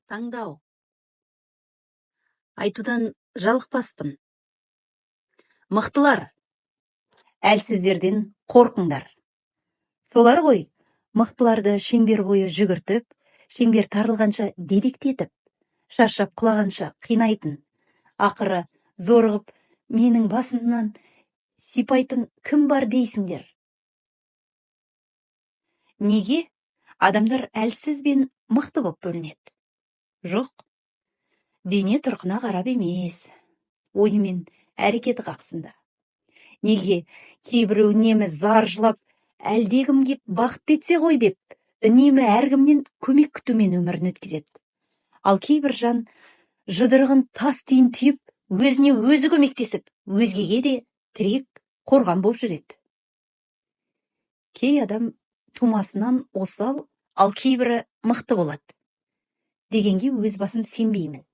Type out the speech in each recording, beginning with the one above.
Таңдау. Айтудан жалықпаспын. Мықтылар, әлсіздерден қорқыңдар. Солар ғой, мықтыларды шеңбер бойы жүгіртіп, шеңбер тарылғанша дедектетіп, шаршап құлағанша қинайтын. Ақыры зорығып, менің басымнан сипайтын кім бар дейсіңдер? Неге адамдар әлсіз бен мықты боп бөлінеді? Жоқ, дене тұрқына қарап емес, ойы мен әрекеті қақсында. Неге кейбірі үнемі зар жылап, әлдегім кеп бақытты етсе ғой деп, үнемі әркімнен көмек күтумен өмірін өткізеді. Ал кейбір жан жұдырығын тас түйін түйіп, өзіне өзі көмектесіп, өзгеге де тірек қорған боп жүреді. Кей адам тумасынан осал, ал кейбірі мықты болады. Дегенге өз басым сенбеймін.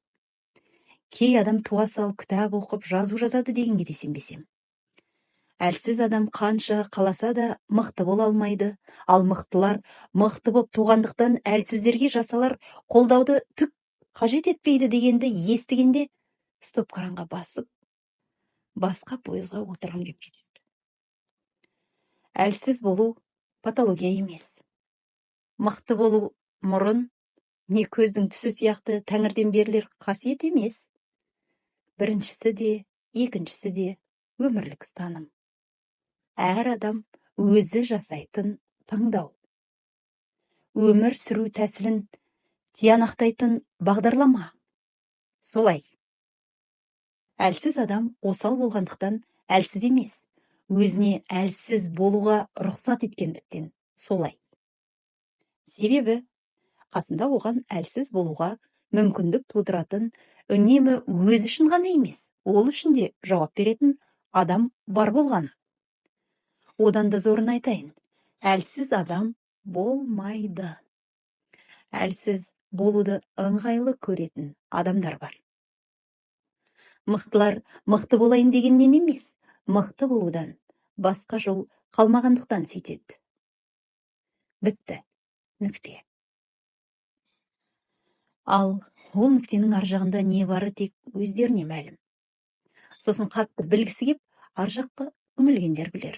Кей адам туа сал кітап оқып, жазу жазады дегенге де сенбесем. Әлсіз адам қанша қаласа да мықты бола алмайды, ал мықтылар мықты боп туғандықтан әлсіздерге жасалар қолдауды түк қажет етпейді дегенді естігенде стоп-кранға басып, басқа пойызға отырғым кеп кетеді. Әлсіз болу патология емес. Мықты болу мұрын не көздің түсі сияқты тәңірден берілер қасиет емес. Біріншісі де, екіншісі де өмірлік ұстаным. Әр адам өзі жасайтын таңдау. Өмір сүру тәсілін тиянақтайтын бағдарлама. Солай. Әлсіз адам осал болғандықтан әлсіз емес, өзіне әлсіз болуға рұқсат еткендіктен солай. Себебі, қасында оған әлсіз болуға мүмкіндік тудыратын, үнемі өз үшін ғана емес, ол үшін де жауап беретін адам бар болғаны. Одан да зорын айтайын, әлсіз адам болмайды. Әлсіз болуды ыңғайлы көретін адамдар бар. Мықтылар мықты болайын дегеннен емес, мықты болудан басқа жол қалмағандықтан сөйтеді. Бітті. Нүкте. Ал ол нүктенің ар жағында не бары тек өздеріне мәлім. Сосын қатты білгісі кеп, ар жаққа үңілгендер білер.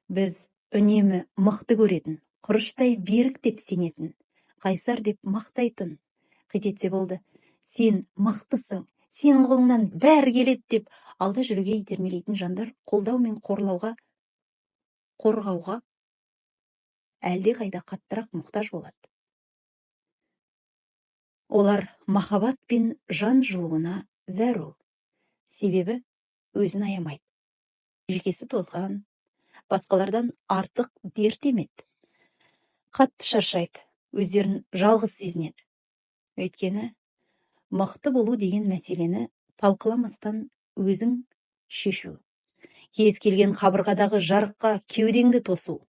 Біз үнемі мықты көретін, құрыштай берік деп сенетін, қайсар деп мақтайтын, қитетсе болды, сен мықтысың, сенің қолыңнан бәрі келеді деп алда жүруге итермелейтін жандар қолдау мен қорғауға әлде қайда қаттырақ мұқтаж болады. Олар махаббат пен жан жылуына зәру. Себебі өзін аямайды. Жекесі тозған, басқалардан артық дерт емеді. Қатты шаршайды, өздерін жалғыз сезінеді. Өйткені мықты болу деген мәселені талқыламастан өзің шешу. Кез келген қабырғадағы жарыққа кеудеңді тосу.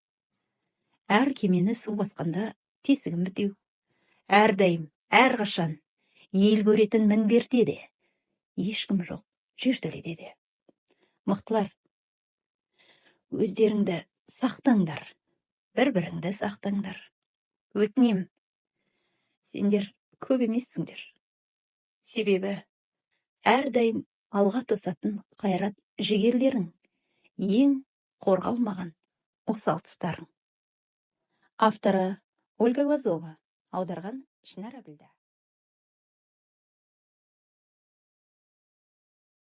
Әр кемені су басқанда тесігін бітеу. Әрдайым, әрқашан ел көретін мінберде де, ешкім жоқ жертөледе де. Мықтылар, өздеріңді сақтаңдар, бір-біріңді сақтаңдар. Өтінем, сендер көп емессіңдер. Себебі әрдайым алға тосатын қайрат жігерлерің, ең қорғалмаған осал тұстарың. Авторы Ольга Глазова, аударған Шынар Әбілда.